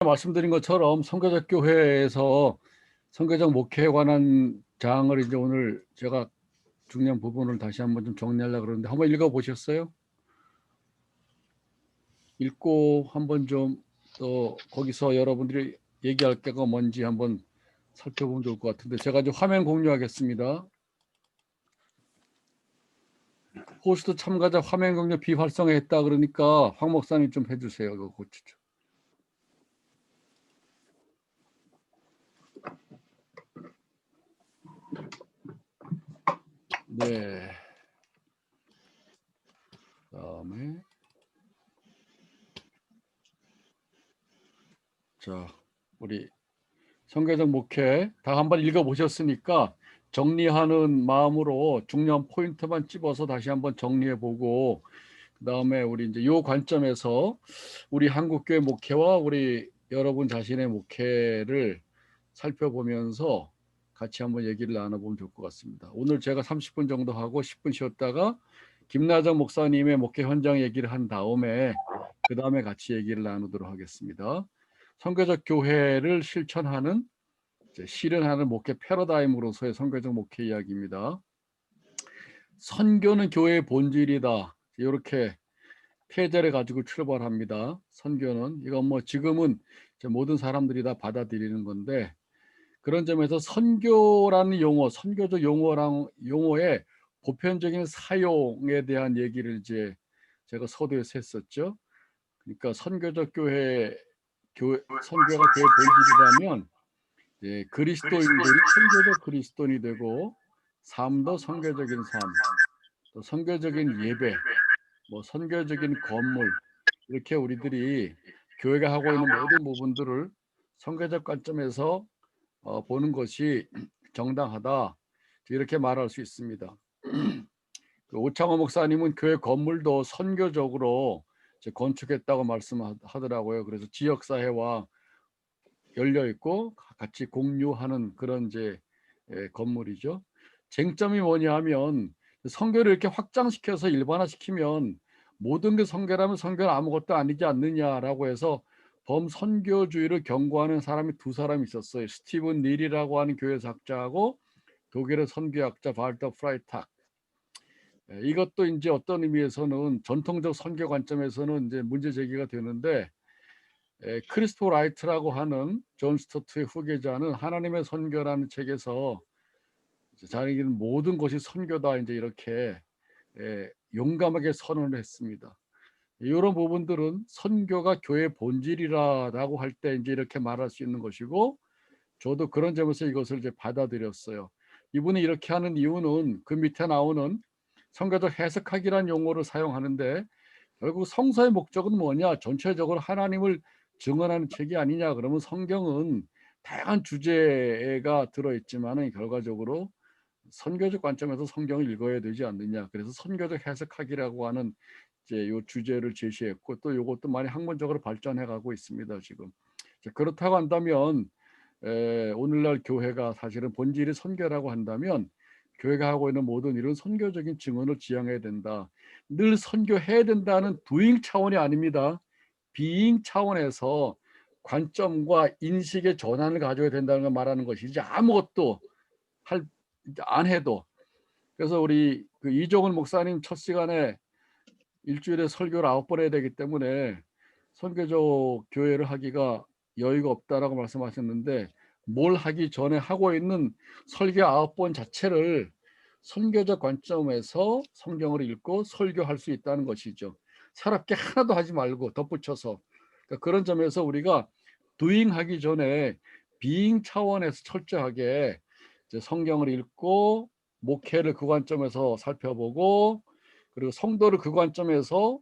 말씀드린 것처럼 선교적 교회에서 선교적 목회에 관한 장을 이제 오늘 제가 중요한 부분을 다시 한번 좀 정리하려고 그러는데 한번 읽어 보셨어요? 읽고 한번 좀 또 거기서 여러분들이 얘기할 게가 뭔지 한번 살펴보면 좋을 것 같은데 제가 이제 화면 공유하겠습니다. 호스트 참가자 화면 공유 비활성화했다 그러니까 황 목사님 좀 해주세요. 그거 고치죠. 네. 그다음에 자 우리 선교적 목회 다 한번 읽어보셨으니까 정리하는 마음으로 중요한 포인트만 찝어서 다시 한번 정리해보고 그다음에 우리 이제 요 관점에서 우리 한국교회 목회와 우리 여러분 자신의 목회를 살펴보면서 같이 한번 얘기를 나눠보면 좋을 것 같습니다. 오늘 제가 30분 정도 하고 10분 쉬었다가 김나정 목사님의 목회 현장 얘기를 한 다음에 그 다음에 같이 얘기를 나누도록 하겠습니다. 선교적 교회를 실천하는 실현하는 목회 패러다임으로서의 선교적 목회 이야기입니다. 선교는 교회의 본질이다. 이렇게 태제를 가지고 출발합니다. 선교는 이건 뭐 지금은 모든 사람들이 다 받아들이는 건데 그런 점에서 선교라는 용어, 선교적 용어의 보편적인 사용에 대한 얘기를 이제 제가 서두에서 했었죠. 그러니까 선교적 선교가 교회 본질이라면 그리스도인들이 선교적 그리스도인이 되고 삶도 선교적인 삶, 또 선교적인 예배, 뭐 선교적인 건물 이렇게 우리들이 교회가 하고 있는 모든 부분들을 선교적 관점에서 보는 것이 정당하다 이렇게 말할 수 있습니다. 오창호 목사님은 교회 건물도 선교적으로 건축했다고 말씀하더라고요. 그래서 지역사회와 열려 있고 같이 공유하는 그런 건물이죠. 쟁점이 뭐냐면 선교를 이렇게 확장시켜서 일반화시키면 모든 게 선교라면 선교는 아무것도 아니지 않느냐라고 해서 범선교주의를 경고하는 사람이 두 사람이 있었어요. 스티븐 닐이라고 하는 교회 학자하고 독일의 선교학자 발터 프라이탁. 이것도 이제 어떤 의미에서는 전통적 선교 관점에서는 이제 문제 제기가 되는데 크리스토 라이트라고 하는 존 스토트의 후계자는 하나님의 선교라는 책에서 자기는 모든 것이 선교다 이제 이렇게 용감하게 선언을 했습니다. 이런 부분들은 선교가 교회의 본질이라고 할 때 이제 이렇게 말할 수 있는 것이고 저도 그런 점에서 이것을 이제 받아들였어요. 이분이 이렇게 하는 이유는 그 밑에 나오는 선교적 해석학이라는 용어를 사용하는데 결국 성서의 목적은 뭐냐? 전체적으로 하나님을 증언하는 책이 아니냐? 그러면 성경은 다양한 주제가 들어있지만은 결과적으로 선교적 관점에서 성경을 읽어야 되지 않느냐? 그래서 선교적 해석학이라고 하는 이제 요 주제를 제시했고 또 이것도 많이 학문적으로 발전해가고 있습니다. 지금 그렇다고 한다면 오늘날 교회가 사실은 본질이 선교라고 한다면 교회가 하고 있는 모든 일은 선교적인 증언을 지향해야 된다. 늘 선교해야 된다는 doing 차원이 아닙니다. being 차원에서 관점과 인식의 전환을 가져야 된다는 걸 말하는 것이지 아무것도 안 해도. 그래서 우리 그 이종훈 목사님 첫 시간에 일주일에 설교를 9번 해야 되기 때문에 선교적 교회를 하기가 여유가 없다라고 말씀하셨는데 뭘 하기 전에 하고 있는 설교 9번 자체를 선교적 관점에서 성경을 읽고 설교할 수 있다는 것이죠. 새롭게 하나도 하지 말고 덧붙여서 그러니까 그런 점에서 우리가 doing 하기 전에 being 차원에서 철저하게 이제 성경을 읽고 목회를 그 관점에서 살펴보고 그리고 성도를 그 관점에서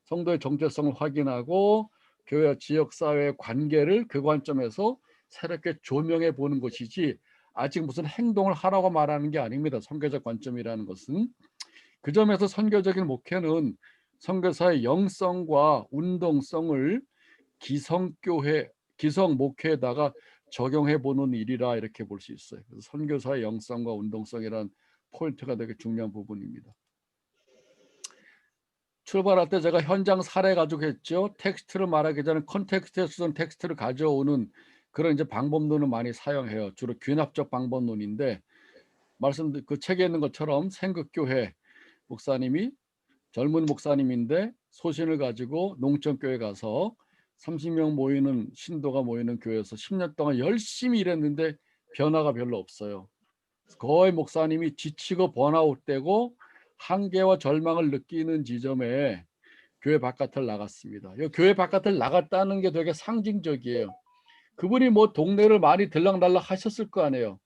성도의 정체성을 확인하고 교회와 지역사회의 관계를 그 관점에서 새롭게 조명해 보는 것이지 아직 무슨 행동을 하라고 말하는 게 아닙니다. 선교적 관점이라는 것은. 그 점에서 선교적인 목회는 선교사의 영성과 운동성을 기성교회, 기성목회에다가 적용해 보는 일이라 이렇게 볼 수 있어요. 그래서 선교사의 영성과 운동성이란 포인트가 되게 중요한 부분입니다. 출발할 때 제가 현장 사례 가지고 했죠. 텍스트를 말하기 전에 컨텍스트에서 쓴 텍스트를 가져오는 그런 이제 방법론을 많이 사용해요. 주로 귀납적 방법론인데 그 책에 있는 것처럼 생극교회 목사님이 젊은 목사님인데 소신을 가지고 농촌교회 가서 30명 모이는 신도가 모이는 교회에서 10년 동안 열심히 일했는데 변화가 별로 없어요. 거의 목사님이 지치고 번아웃되고 한계와 절망을 느끼는 지점에 교회 바깥을 나갔습니다. 이 교회 바깥을 나갔다는 게 되게 상징적이에요. 그분이 뭐 동네를 많이 들락날락 하셨을 거 아니에요.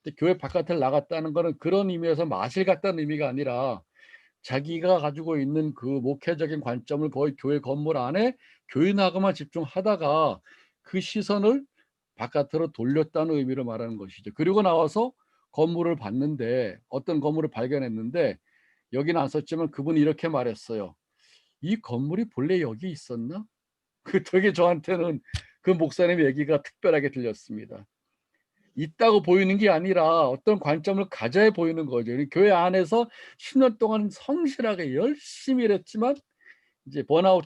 근데 교회 바깥을 나갔다는 거는 그런 의미에서 마실 갔다는 의미가 아니라 자기가 가지고 있는 그 목회적인 관점을 거의 교회 건물 안에 교인하고만 집중하다가 그 시선을 바깥으로 돌렸다는 의미를 말하는 것이죠. 그리고 나와서 건물을 봤는데 어떤 건물을 발견했는데 여기는 안 썼지만 그분이 이렇게 말했어요. "이 건물이 본래 여기 있었나?" 그 되게 저한테는 그 목사님 얘기가 특별하게 들렸습니다. 있다고 보이는 게 아니라 어떤 관점을 가져야 보이는 거죠. 이 교회 안에서 10년 동안 성실하게 열심히 일했지만 이제 번아웃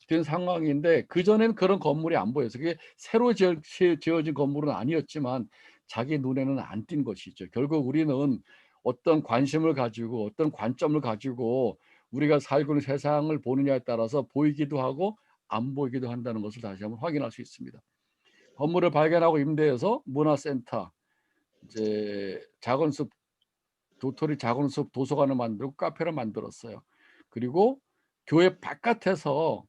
된 상황인데 그전에는 그런 건물이 안 보여서 그게 새로 지어진 건물은 아니었지만 자기 눈에는 안 띈 것이죠. 결국 우리는 어떤 관심을 가지고 어떤 관점을 가지고 우리가 살고 있는 세상을 보느냐에 따라서 보이기도 하고 안 보이기도 한다는 것을 다시 한번 확인할 수 있습니다. 건물을 발견하고 임대해서 문화센터, 이제 작은 숲 도토리 작은 숲 도서관을 만들고 카페를 만들었어요. 그리고 교회 바깥에서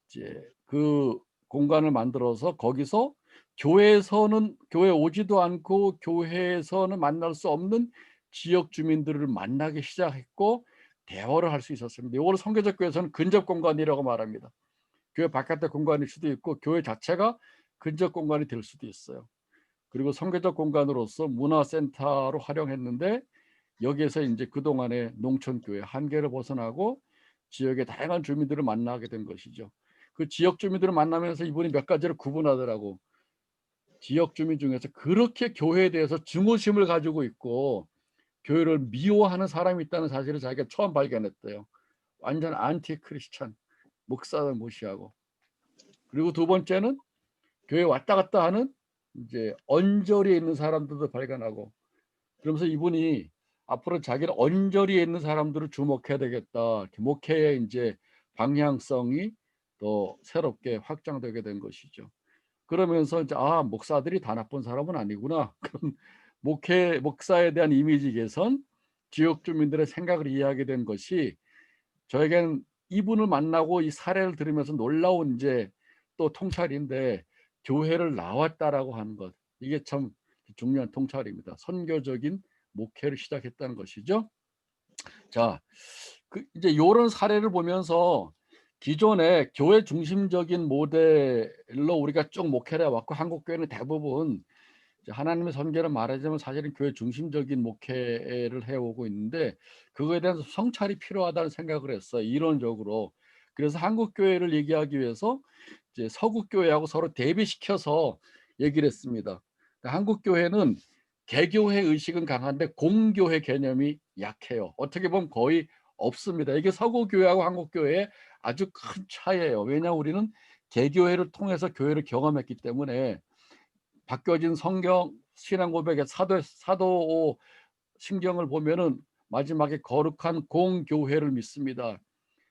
이제 그 공간을 만들어서 거기서 교회에 오지도 않고 교회에서는 만날 수 없는 지역 주민들을 만나기 시작했고 대화를 할 수 있었습니다. 이거를 선교적 교회에서는 근접 공간이라고 말합니다. 교회 바깥의 공간일 수도 있고 교회 자체가 근접 공간이 될 수도 있어요. 그리고 선교적 공간으로서 문화센터로 활용했는데 여기에서 인제 그동안의 농촌교회 한계를 벗어나고 지역의 다양한 주민들을 만나게 된 것이죠. 그 지역 주민들을 만나면서 이분이 몇 가지를 구분하더라고. 지역 주민 중에서 그렇게 교회에 대해서 증오심을 가지고 있고 교회를 미워하는 사람이 있다는 사실을 자기가 처음 발견했대요. 완전 안티 크리스찬, 목사를 무시하고. 그리고 두 번째는 교회에 왔다 갔다 하는 이제 언저리에 있는 사람들도 발견하고 그러면서 이분이 앞으로 자기는 언저리에 있는 사람들을 주목해야 되겠다. 목회의 인제 방향성이 더 새롭게 확장되게 된 것이죠. 그러면서 이제 '아 목사들이 다 나쁜 사람은 아니구나.' 그런 목사에 대한 이미지 개선, 지역 주민들의 생각을 이해하게 된 것이 저에겐 이분을 만나고 이 사례를 들으면서 놀라운 인제 또 통찰인데 '교회를 나왔다.'라고 하는 것. 이게 참 중요한 통찰입니다. 선교적인 목회를 시작했다는 것이죠. 자, 그 이제 요런 사례를 보면서 기존의 교회 중심적인 모델로 우리가 쭉 목회를 해 왔고 한국 교회는 대부분 이제 하나님의 선교를 말하자면 사실은 교회 중심적인 목회를 해 오고 있는데 그거에 대한 성찰이 필요하다는 생각을 했어요, 이론적으로. 그래서 한국 교회를 얘기하기 위해서 이제 서구 교회하고 서로 대비시켜서 얘기를 했습니다. 그러니까 한국 교회는 개교회 의식은 강한데 공교회 개념이 약해요. 어떻게 보면 거의 없습니다. 이게 서구 교회하고 한국 교회의 아주 큰 차이예요. 왜냐하면 우리는 개교회를 통해서 교회를 경험했기 때문에 바뀌어진 성경 신앙 고백의 사도 신경을 보면은 마지막에 거룩한 공교회를 믿습니다.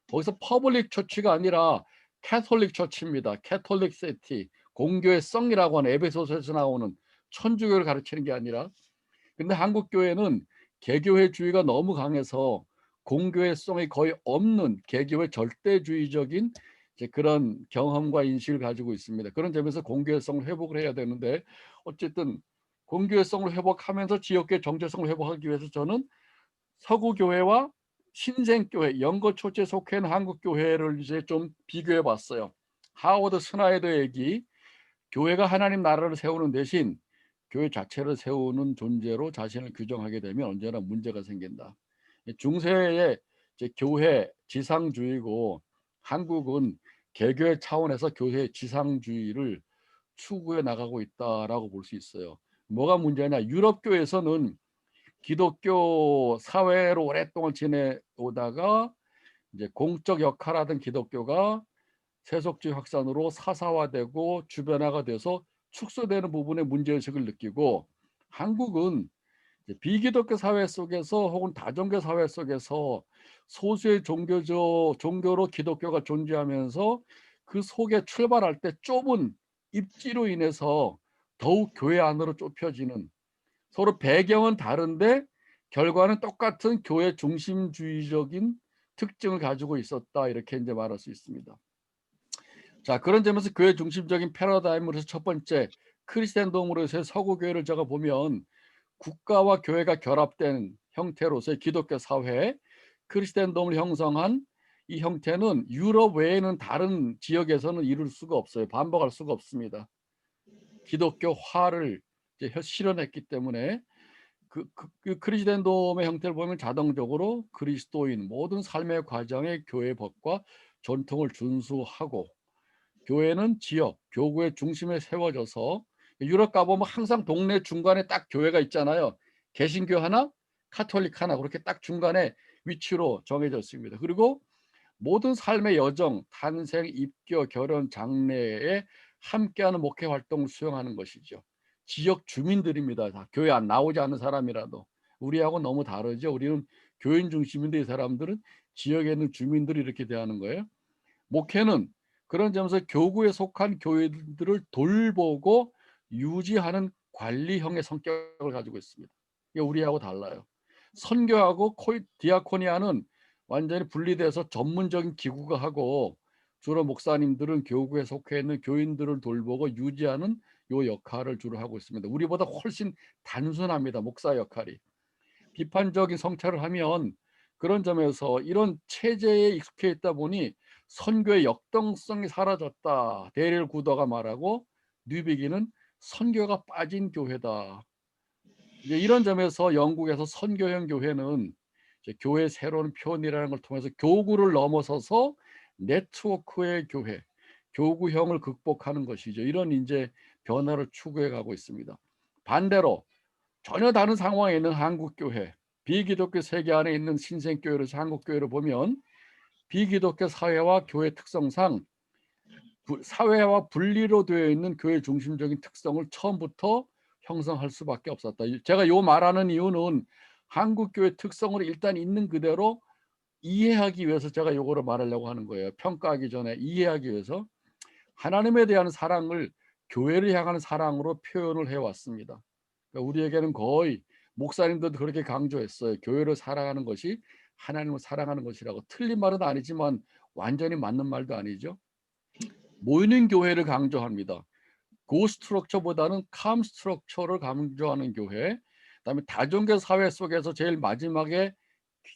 거기서 퍼블릭 처치가 아니라 캐톨릭 처치입니다. 캐톨릭 시티 공교회성이라고 하는 에베소서에서 나오는 천주교를 가르치는 게 아니라 근데 한국 교회는 개교회주의가 너무 강해서 공교회성이 거의 없는 개교회 절대주의적인 이제 그런 경험과 인식을 가지고 있습니다. 그런 점에서 공교회성을 회복을 해야 되는데 어쨌든 공교회성을 회복하면서 지역교회 정체성을 회복하기 위해서 저는 서구 교회와 신생교회, 영거초치에 속해 있는 한국 교회를 이제 좀 비교해 봤어요. 하워드 스나이더 얘기, 교회가 하나님 나라를 세우는 대신 교회 자체를 세우는 존재로 자신을 규정하게 되면 언제나 문제가 생긴다. 중세의 이제 교회 지상주의고 한국은 개교의 차원에서 교회 지상주의를 추구해 나가고 있다라고 볼 수 있어요. 뭐가 문제냐? 유럽 교회에서는 기독교 사회로 오랫동안 지내오다가 이제 공적 역할하던 기독교가 세속주의 확산으로 사사화되고 주변화가 돼서 축소되는 부분에 문제의식을 느끼고, 한국은 비기독교 사회 속에서 혹은 다종교 사회 속에서 소수의 종교로 기독교가 존재하면서 그 속에 출발할 때 좁은 입지로 인해서 더욱 교회 안으로 좁혀지는, 서로 배경은 다른데 결과는 똑같은 교회 중심주의적인 특징을 가지고 있었다, 이렇게 이제 말할 수 있습니다. 자, 그런 점에서 교회 중심적인 패러다임으로서 첫 번째, 크리스찬덤으로서의 서구 교회를 제가 보면 국가와 교회가 결합된 형태로서의 기독교 사회, 크리스찬덤을 형성한 이 형태는 유럽 외에는 다른 지역에서는 이룰 수가 없어요. 반복할 수가 없습니다. 기독교화를 이제 실현했기 때문에 그 크리스찬덤의 형태를 보면 자동적으로 그리스도인 모든 삶의 과정에 교회 법과 전통을 준수하고, 교회는 지역, 교구의 중심에 세워져서, 유럽 가보면 항상 동네 중간에 딱 교회가 있잖아요. 개신교 하나, 카톨릭 하나, 그렇게 딱 중간에 위치로 정해져 있습니다. 그리고 모든 삶의 여정, 탄생, 입교, 결혼, 장래에 함께하는 목회 활동을 수행하는 것이죠. 지역 주민들입니다. 다 교회 안 나오지 않는 사람이라도. 우리하고 너무 다르죠. 우리는 교인 중심인데 이 사람들은 지역에 있는 주민들이 이렇게 대하는 거예요. 목회는 그런 점에서 교구에 속한 교회들을 돌보고 유지하는 관리형의 성격을 가지고 있습니다. 이게 우리하고 달라요. 선교하고 디아코니아는 완전히 분리돼서 전문적인 기구가 하고, 주로 목사님들은 교구에 속해 있는 교인들을 돌보고 유지하는 요 역할을 주로 하고 있습니다. 우리보다 훨씬 단순합니다. 목사 역할이. 비판적인 성찰을 하면 그런 점에서 이런 체제에 익숙해 있다 보니 선교의 역동성이 사라졌다, 데리엘 구더가 말하고, 뉴비기는 선교가 빠진 교회다. 이제 이런 점에서 영국에서 선교형 교회는 이제 교회의 새로운 표현이라는 걸 통해서 교구를 넘어서서 네트워크의 교회, 교구형을 극복하는 것이죠. 이런 이제 변화를 추구해 가고 있습니다. 반대로 전혀 다른 상황에 있는 한국 교회, 비기독교 세계 안에 있는 신생교회로서 한국 교회를 보면 비기독교 사회와 교회 특성상 사회와 분리로 되어 있는 교회 중심적인 특성을 처음부터 형성할 수밖에 없었다. 제가 요 말하는 이유는 한국 교회 특성을 일단 있는 그대로 이해하기 위해서 제가 요거를 말하려고 하는 거예요. 평가하기 전에 이해하기 위해서. 하나님에 대한 사랑을 교회를 향하는 사랑으로 표현을 해왔습니다. 그러니까 우리에게는 거의, 목사님들도 그렇게 강조했어요. 교회를 사랑하는 것이 하나님을 사랑하는 것이라고. 틀린 말은 아니지만 완전히 맞는 말도 아니죠. 모이는 교회를 강조합니다. 고 스트럭처보다는 캄 스트럭처를 강조하는 교회. 그다음에 다종교 사회 속에서 제일 마지막에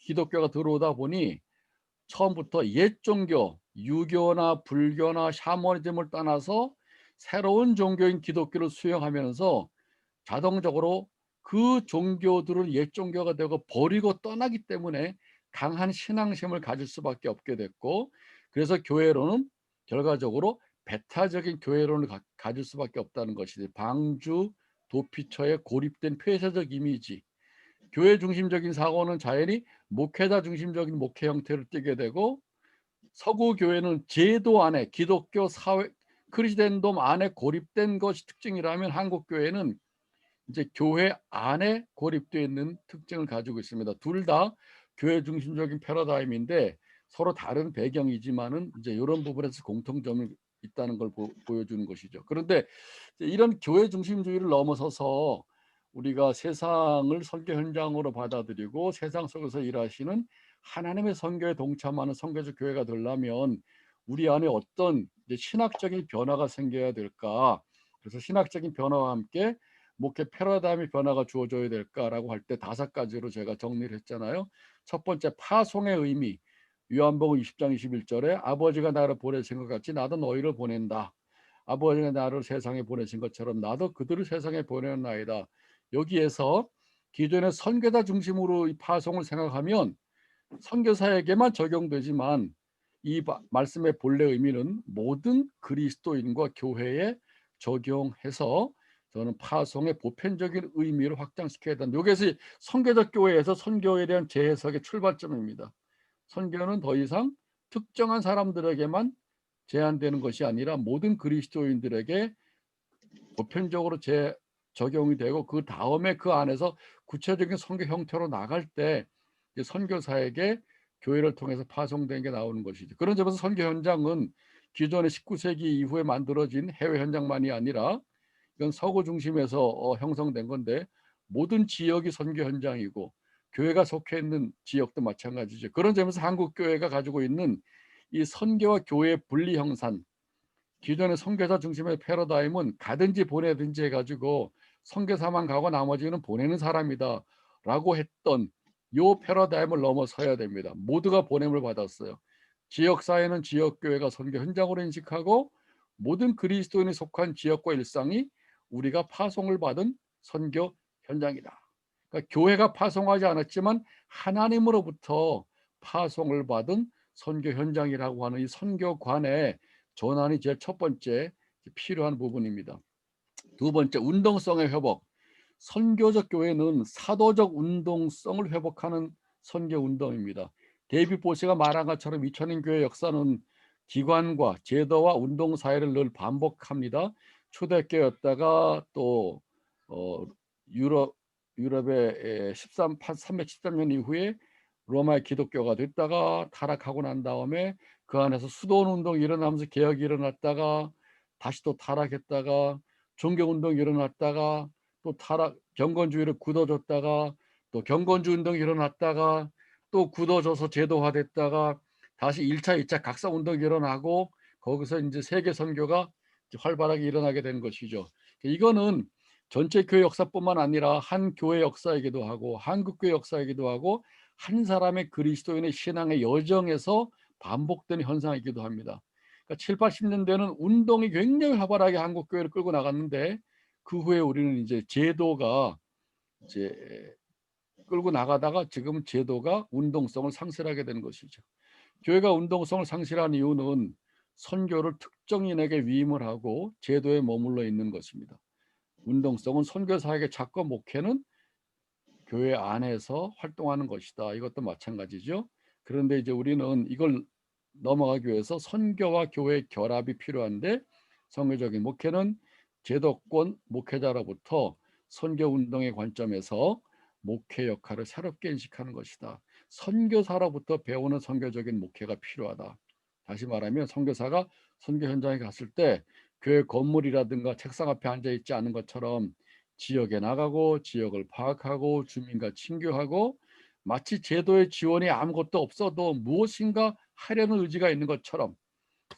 기독교가 들어오다 보니 처음부터 옛 종교, 유교나 불교나 샤머니즘을 떠나서 새로운 종교인 기독교를 수용하면서 자동적으로 그 종교들은 옛 종교가 되고 버리고 떠나기 때문에 강한 신앙심을 가질 수밖에 없게 됐고, 그래서 교회로는 결과적으로 배타적인 교회론을 가질 수밖에 없다는 것이지, 방주 도피처에 고립된 폐쇄적 이미지, 교회 중심적인 사고는 자연히 목회자 중심적인 목회 형태를 띠게 되고, 서구 교회는 제도 안에 기독교 사회 크리스텐덤 안에 고립된 것이 특징이라면 한국 교회는 이제 교회 안에 고립되어 있는 특징을 가지고 있습니다. 둘 다 교회 중심적인 패러다임인데 서로 다른 배경이지만은 이제 이런 부분에서 공통점이 있다는 걸 보여주는 것이죠. 그런데 이런 교회 중심주의를 넘어서서 우리가 세상을 선교 현장으로 받아들이고 세상 속에서 일하시는 하나님의 선교에 동참하는 선교적 교회가 되려면 우리 안에 어떤 이제 신학적인 변화가 생겨야 될까? 그래서 신학적인 변화와 함께 목회 패러다임의 변화가 주어져야 될까라고 할 때 5가지로 제가 정리를 했잖아요. 첫 번째, 파송의 의미. 요한복음 20장 21절에 아버지가 나를 보내신 것 같이 나도 너희를 보낸다. 아버지가 나를 세상에 보내신 것처럼 나도 그들을 세상에 보내나이다. 여기에서 기존의 선교사 중심으로 이 파송을 생각하면 선교사에게만 적용되지만 이 말씀의 본래 의미는 모든 그리스도인과 교회에 적용해서 저는 파송의 보편적인 의미를 확장시켜야 된다. 이것이 선교적 교회에서 선교에 대한 재해석의 출발점입니다. 선교는 더 이상 특정한 사람들에게만 제한되는 것이 아니라 모든 그리스도인들에게 보편적으로 적용이 되고, 그다음에 그 안에서 구체적인 선교 형태로 나갈 때 이제 선교사에게 교회를 통해서 파송된 게 나오는 것이죠. 그런 점에서 선교 현장은 기존의 19세기 이후에 만들어진 해외 현장만이 아니라 이건 서구 중심에서 형성된 건데, 모든 지역이 선교 현장이고 교회가 속해 있는 지역도 마찬가지죠. 그런 점에서 한국 교회가 가지고 있는 이 선교와 교회의 분리 형산, 기존의 선교사 중심의 패러다임은 가든지 보내든지 해가지고 선교사만 가고 나머지는 보내는 사람이다라고 했던 요 패러다임을 넘어서야 됩니다. 모두가 보냄을 받았어요. 지역사회는 지역교회가 선교 현장으로 인식하고, 모든 그리스도인이 속한 지역과 일상이 우리가 파송을 받은 선교 현장이다. 그러니까 교회가 파송하지 않았지만 하나님으로부터 파송을 받은 선교 현장이라고 하는 이 선교관의 전환이 제일 첫 번째 필요한 부분입니다. 두 번째, 운동성의 회복. 선교적 교회는 사도적 운동성을 회복하는 선교 운동입니다. 데이빗 보시가 말한 것처럼 2000년 교회 역사는 기관과 제도와 운동 사회를 늘 반복합니다. 초대교회였다가 또 유럽의 313년 이후에 로마의 기독교가 됐다가 타락하고 난 다음에 그 안에서 수도원 운동이 일어나면서 개혁이 일어났다가 다시 또 타락했다가 종교운동이 일어났다가 또 타락, 경건주의를 굳어줬다가 또 경건주 운동이 일어났다가 또 굳어져서 제도화됐다가 다시 1차, 2차 각성운동이 일어나고 거기서 이제 세계 선교가 활발하게 일어나게 된 것이죠. 이거는 전체 교회 역사뿐만 아니라 한 교회 역사이기도 하고 한국 교회 역사이기도 하고 한 사람의 그리스도인의 신앙의 여정에서 반복되는 현상이기도 합니다. 그러니까 7, 80년대는 운동이 굉장히 활발하게 한국 교회를 끌고 나갔는데, 그 후에 우리는 이제 제도가 이제 끌고 나가다가 지금 제도가 운동성을 상실하게 된 것이죠. 교회가 운동성을 상실한 이유는 선교를 특정인에게 위임을 하고 제도에 머물러 있는 것입니다. 운동성은 선교사에게 작고 목회는 교회 안에서 활동하는 것이다. 이것도 마찬가지죠. 그런데 이제 우리는 이걸 넘어가기 위해서 선교와 교회의 결합이 필요한데, 선교적인 목회는 제도권 목회자로부터 선교 운동의 관점에서 목회 역할을 새롭게 인식하는 것이다. 선교사로부터 배우는 선교적인 목회가 필요하다. 다시 말하면 선교사가 선교 현장에 갔을 때 교회 건물이라든가 책상 앞에 앉아 있지 않은 것처럼 지역에 나가고 지역을 파악하고 주민과 친교하고, 마치 제도의 지원이 아무것도 없어도 무엇인가 하려는 의지가 있는 것처럼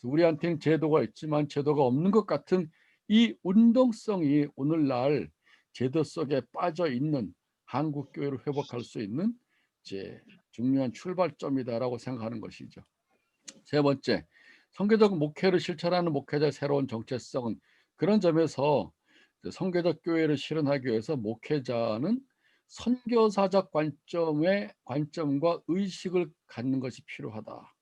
우리한테는 제도가 있지만 제도가 없는 것 같은 이 운동성이 오늘날 제도 속에 빠져 있는 한국 교회를 회복할 수 있는 이제 중요한 출발점이다라고 생각하는 것이죠. 세 번째, 선교적 목회를 실천하는 목회자의 새로운 정체성은, 그런 점에서 선교적 교회를 실현하기 위해서 목회자는 선교사적 관점과 의식을 갖는 것이 필요하다.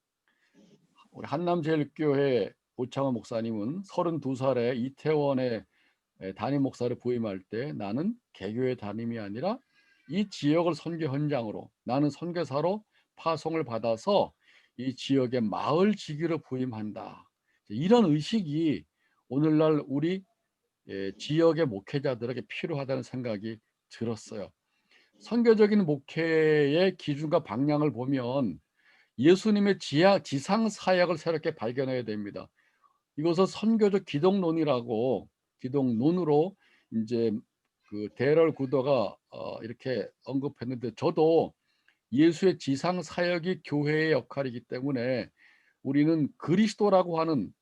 우리 한남제일교회 오창호 목사님은 32살에 이태원에 담임 목사를 부임할 때, 나는 개교의 담임이 아니라 이 지역을 선교 현장으로, 나는 선교사로 파송을 받아서 이 지역의 마을 지기로 부임한다. 이런 의식이 오늘날 우리 지역의 목회자들에게 필요하다는 생각이 들었어요. 선교적인 목회의 기준과 방향을 보면 예수님의 지상 사역을 새롭게 발견해야 됩니다. 이것을 선교적 기독론으로 이제 그 데럴 구더가 이렇게 언급했는데, 저도 예수의 지상 사역이 교회의 역할이기 때문에 우리는 그리스도라고 하는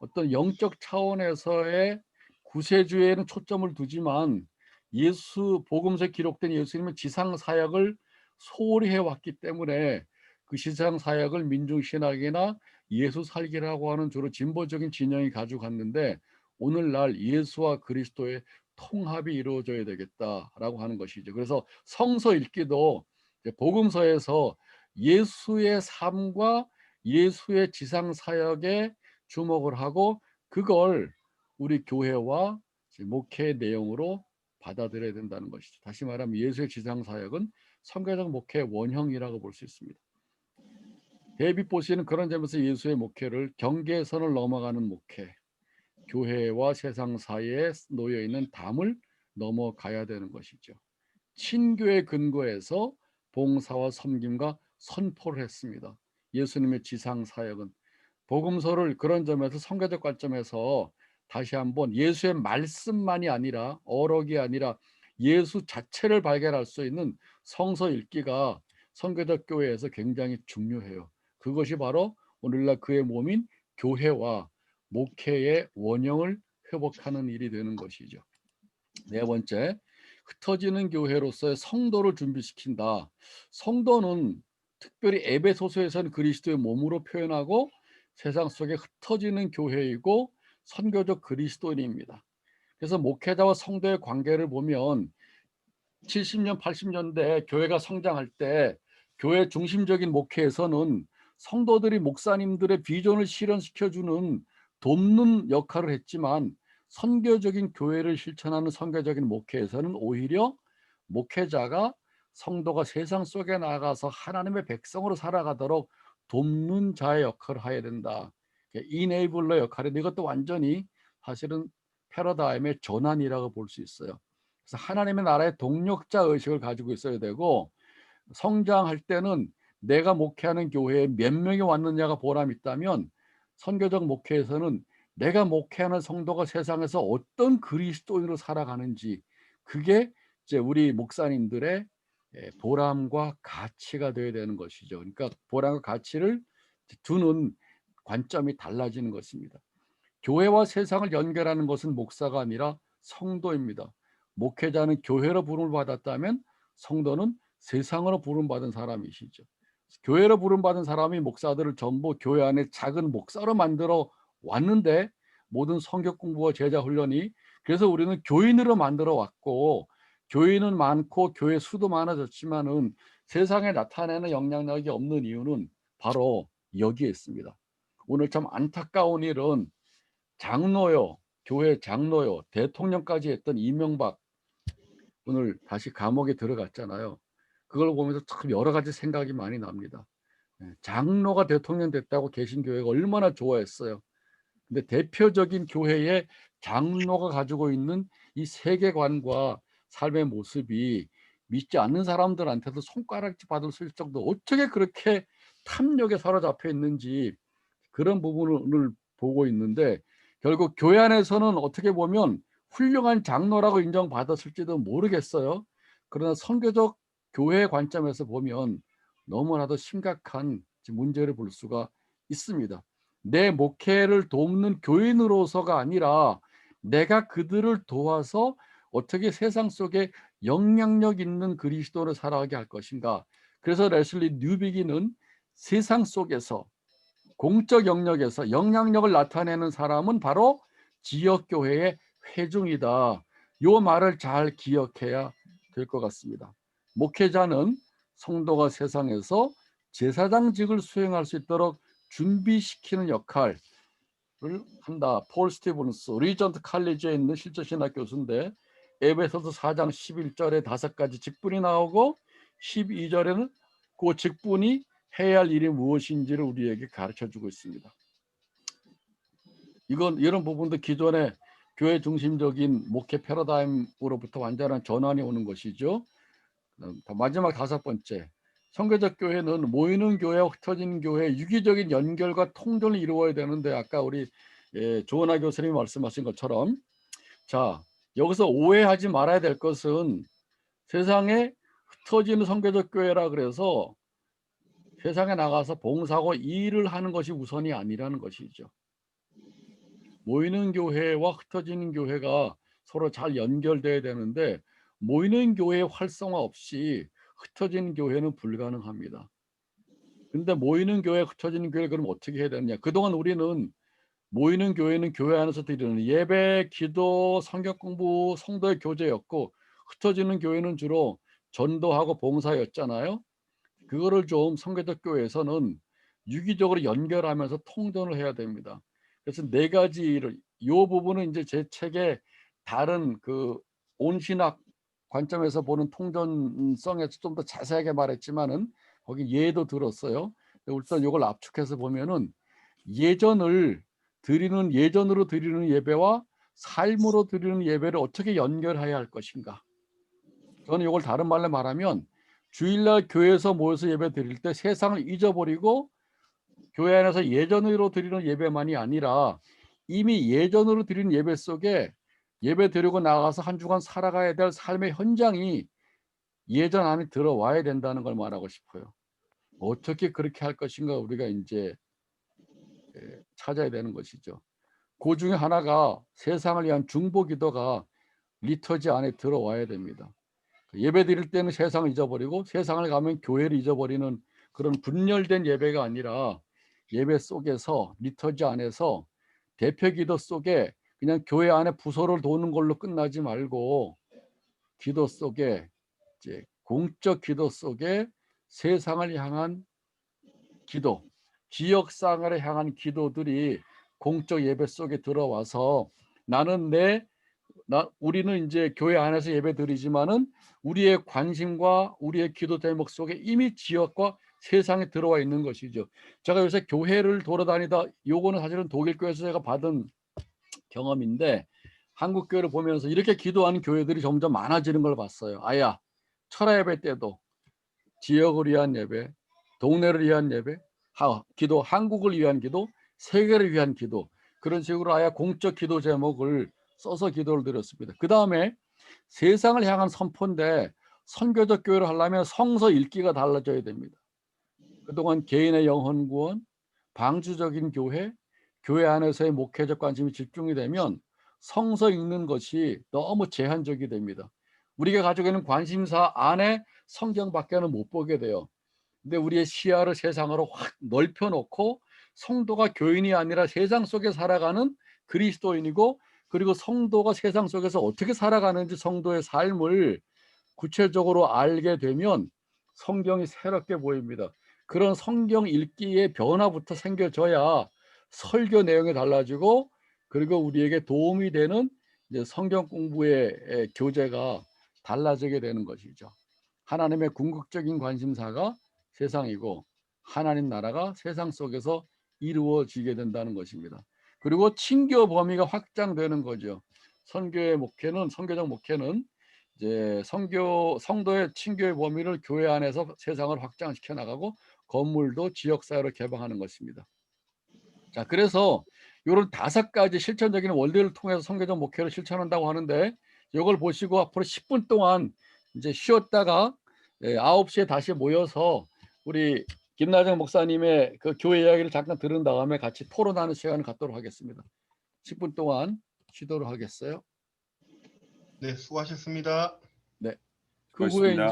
어떤 영적 차원에서의 구세주에는 초점을 두지만, 예수 복음서에 기록된 예수님의 지상 사역을 소홀히 해왔기 때문에 그 지상 사역을 민중신학이나 예수 살기라고 하는 주로 진보적인 진영이 가지고 갔는데, 오늘날 예수와 그리스도의 통합이 이루어져야 되겠다라고 하는 것이죠. 그래서 성서 읽기도 복음서에서 예수의 삶과 예수의 지상 사역에 주목을 하고 그걸 우리 교회와 목회의 내용으로 받아들여야 된다는 것이죠. 다시 말하면 예수의 지상 사역은 선교적 목회의 원형이라고 볼 수 있습니다. 데이빗 보시는 그런 점에서 예수의 목회를 경계선을 넘어가는 목회, 교회와 세상 사이에 놓여 있는 담을 넘어가야 되는 것이죠. 친교의 근거에서 봉사와 섬김과 선포를 했습니다. 예수님의 지상 사역은 복음서를 그런 점에서 성경적 관점에서 다시 한번 예수의 말씀만이 아니라 어록이 아니라 예수 자체를 발견할 수 있는 성서 읽기가 선교적 교회에서 굉장히 중요해요. 그것이 바로 오늘날 그의 몸인 교회와 목회의 원형을 회복하는 일이 되는 것이죠. 네 번째, 흩어지는 교회로서의 성도를 준비시킨다. 성도는 특별히 에베소서에서는 그리스도의 몸으로 표현하고 세상 속에 흩어지는 교회이고 선교적 그리스도인입니다. 그래서 목회자와 성도의 관계를 보면 70년, 80년대 교회가 성장할 때 교회 중심적인 목회에서는 성도들이 목사님들의 비전을 실현시켜주는 돕는 역할을 했지만 선교적인 교회를 실천하는 선교적인 목회에서는 오히려 목회자가 성도가 세상 속에 나가서 하나님의 백성으로 살아가도록 돕는 자의 역할을 해야 된다. 이네이블러 역할인데 이것도 완전히 사실은 패러다임의 전환이라고 볼 수 있어요. 그래서 하나님의 나라의 동력자 의식을 가지고 있어야 되고 성장할 때는 내가 목회하는 교회에 몇 명이 왔느냐가 보람이 있다면 선교적 목회에서는 내가 목회하는 성도가 세상에서 어떤 그리스도인으로 살아가는지 그게 이제 우리 목사님들의 보람과 가치가 되어야 되는 것이죠. 그러니까 보람과 가치를 두는 관점이 달라지는 것입니다. 교회와 세상을 연결하는 것은 목사가 아니라 성도입니다. 목회자는 교회로 부름을 받았다면 성도는 세상으로 부름받은 사람이시죠. 교회로 부름받은 사람이 목사들을 전부 교회 안에 작은 목사로 만들어 왔는데 모든 성격 공부와 제자 훈련이 그래서 우리는 교인으로 만들어 왔고 교인은 많고 교회 수도 많아졌지만은 세상에 나타내는 영향력이 없는 이유는 바로 여기에 있습니다. 오늘 참 안타까운 일은 장로요, 교회 장로요, 대통령까지 했던 이명박 오늘 다시 감옥에 들어갔잖아요. 그걸 보면서 참 여러 가지 생각이 많이 납니다. 장로가 대통령 됐다고 개신교회가 얼마나 좋아했어요. 근데 대표적인 교회의 장로가 가지고 있는 이 세계관과 삶의 모습이 믿지 않는 사람들한테도 손가락질 받을 수 있을 정도 어떻게 그렇게 탐욕에 사로잡혀 있는지 그런 부분을 보고 있는데 결국 교회 안에서는 어떻게 보면 훌륭한 장로라고 인정받았을지도 모르겠어요. 그러나 선교적 교회 관점에서 보면 너무나도 심각한 문제를 볼 수가 있습니다. 내 목회를 돕는 교인으로서가 아니라 내가 그들을 도와서 어떻게 세상 속에 영향력 있는 그리스도를 살아가게 할 것인가. 그래서 레슬리 뉴비기는 세상 속에서 공적 영역에서 영향력을 나타내는 사람은 바로 지역교회의 회중이다. 이 말을 잘 기억해야 될 것 같습니다. 목회자는 성도가 세상에서 제사장직을 수행할 수 있도록 준비시키는 역할을 한다. 폴 스티븐스 리전트 칼리지에 있는 실제신학 교수인데 에베소서 4장 11절에 5가지 직분이 나오고 12절에는 그 직분이 해야 할 일이 무엇인지를 우리에게 가르쳐주고 있습니다. 이런 부분도 기존의 교회 중심적인 목회 패러다임으로부터 완전한 전환이 오는 것이죠. 마지막 5번째, 선교적 교회는 모이는 교회와 흩어지는 교회의 유기적인 연결과 통전을 이루어야 되는데 아까 우리 조은하 교수님이 말씀하신 것처럼 자 여기서 오해하지 말아야 될 것은 세상에 흩어지는 선교적 교회라 그래서 세상에 나가서 봉사하고 일을 하는 것이 우선이 아니라는 것이죠. 모이는 교회와 흩어지는 교회가 서로 잘 연결돼야 되는데 모이는 교회의 활성화 없이 흩어지는 교회는 불가능합니다. 근데 모이는 교회, 흩어지는 교회 그럼 어떻게 해야 되느냐? 그동안 우리는 모이는 교회는 교회 안에서 드리는 예배, 기도, 성경 공부, 성도의 교제였고 흩어지는 교회는 주로 전도하고 봉사였잖아요. 그거를 좀 선교적 교회에서는 유기적으로 연결하면서 통전을 해야 됩니다. 그래서 4가지를 이 부분은 이제 제 책에 다른 그 온신학 관점에서 보는 통전성에서 좀 더 자세하게 말했지만은 거기 예도 들었어요. 일단 이걸 압축해서 보면은 예전으로 드리는 예배와 삶으로 드리는 예배를 어떻게 연결해야 할 것인가. 저는 이걸 다른 말로 말하면 주일날 교회에서 모여서 예배 드릴 때 세상을 잊어버리고 교회 안에서 예전으로 드리는 예배만이 아니라 이미 예전으로 드리는 예배 속에 예배 드리고 나가서 한 주간 살아가야 될 삶의 현장이 예전 안에 들어와야 된다는 걸 말하고 싶어요. 어떻게 그렇게 할 것인가 우리가 이제 찾아야 되는 것이죠. 그 중에 하나가 세상을 위한 중보 기도가 리터지 안에 들어와야 됩니다. 예배 드릴 때는 세상을 잊어버리고 세상을 가면 교회를 잊어버리는 그런 분열된 예배가 아니라 예배 속에서 리터지 안에서 대표 기도 속에 그냥 교회 안에 부서를 도는 걸로 끝나지 말고 기도 속에 이제 공적 기도 속에 세상을 향한 기도, 지역상을 향한 기도들이 공적 예배 속에 들어와서 우리는 이제 교회 안에서 예배 드리지만은 우리의 관심과 우리의 기도 대목 속에 이미 지역과 세상에 들어와 있는 것이죠. 제가 요새 교회를 돌아다니다 요거는 사실은 독일 교회에서 제가 받은 경험인데 한국 교회를 보면서 이렇게 기도하는 교회들이 점점 많아지는 걸 봤어요. 아야, 철야 예배 때도 지역을 위한 예배, 동네를 위한 예배, 기도, 한국을 위한 기도, 세계를 위한 기도, 그런 식으로 아예 공적 기도 제목을 써서 기도를 드렸습니다. 그 다음에 세상을 향한 선포인데 선교적 교회를 하려면 성서 읽기가 달라져야 됩니다. 그동안 개인의 영혼 구원, 방주적인 교회, 교회 안에서의 목회적 관심이 집중이 되면 성서 읽는 것이 너무 제한적이 됩니다. 우리가 가지고 있는 관심사 안에 성경밖에는 못 보게 돼요. 근데 우리의 시야를 세상으로 확 넓혀놓고 성도가 교인이 아니라 세상 속에 살아가는 그리스도인이고, 그리고 성도가 세상 속에서 어떻게 살아가는지 성도의 삶을 구체적으로 알게 되면 성경이 새롭게 보입니다. 그런 성경 읽기의 변화부터 생겨져야 설교 내용이 달라지고, 그리고 우리에게 도움이 되는 이제 성경 공부의 교재가 달라지게 되는 것이죠. 하나님의 궁극적인 관심사가 세상이고 하나님 나라가 세상 속에서 이루어지게 된다는 것입니다. 그리고 친교 범위가 확장되는 거죠. 선교적 목회는 이제 성도의 친교의 범위를 교회 안에서 세상을 확장시켜 나가고 건물도 지역사회로 개방하는 것입니다. 자, 그래서 이런 5가지 실천적인 원리를 통해서 선교적 목회를 실천한다고 하는데, 이걸 보시고 앞으로 10분 동안 이제 쉬었다가 9시에 다시 모여서 우리 김나정 목사님의 그 교회 이야기를 잠깐 들은 다음에 같이 토론하는 시간을 갖도록 하겠습니다. 10분 동안 쉬도록 하겠어요. 네, 수고하셨습니다. 네. 그 후에 이제